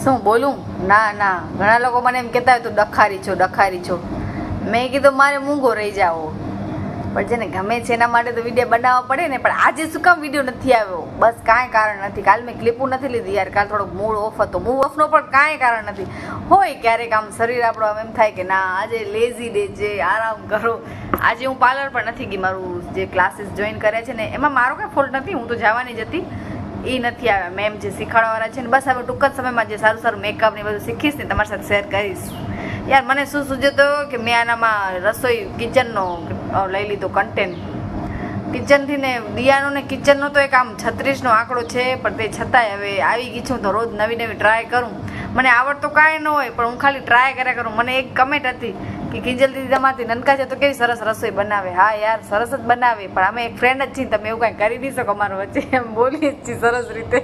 શું બોલું? ના ના, ઘણા લોકો મને એમ કહેતા હોય તું ડખારી છો. મેં કીધું મારે મૂંગો રહી જાઓ, પણ જેને ગમે છે એના માટે તો વિડીયો બનાવવા પડે ને. પણ આજે શું કામ વિડીયો નથી આવ્યો? બસ કાંઈ કારણ નથી. કાલ મેં ક્લિપો નથી લીધી યાર, કાલ થોડોક મૂડ ઓફ હતો. મૂડ ઓફનો પણ કાંઈ કારણ નથી. હોય ક્યારેક આમ શરીર આપણો આમ એમ થાય કે ના આજે લેઝી ડે છે, આરામ કરો. આજે હું પાર્લર પણ નથી ગઈ. મારું જે ક્લાસીસ જોઈન કર્યા છે ને એમાં મારો કાંઈ ફોલ્ટ નથી, હું તો જવાની જ હતી. એ નથી આવ્યા મેમ જે શીખવાડવાવાળા છે ને. બસ હવે ટૂંક જ સમયમાં જે સારું સારું મેકઅપ ને બધું શીખીશ ને તમારી સાથે શેર કરીશ. યાર મને શું સૂજ્યું તો કે મેં આનામાં રસોઈ કિચનનો લઈ લીધો કન્ટેન્ટ. કિચનથી ને દિયાનો ને કિચનનો તો એક આમ 36નો આંકડો છે, પણ તે છતાંય હવે આવી ગઈ છું તો રોજ નવી ટ્રાય કરું. મને આવડતો કાંઈ ન હોય પણ હું ખાલી ટ્રાય કર્યા કરું. મને એક કમેન્ટ હતી કે કિંજલ દીદી તમારાથી નનકા છે તો કેવી સરસ રસોઈ બનાવે. હા યાર સરસ જ બનાવે, પણ અમે એક ફ્રેન્ડ જ છીએ, તમે એવું કાંઈ કરી નહીં શકો અમારો વચ્ચે. એમ બોલીએ જ છીએ સરસ રીતે.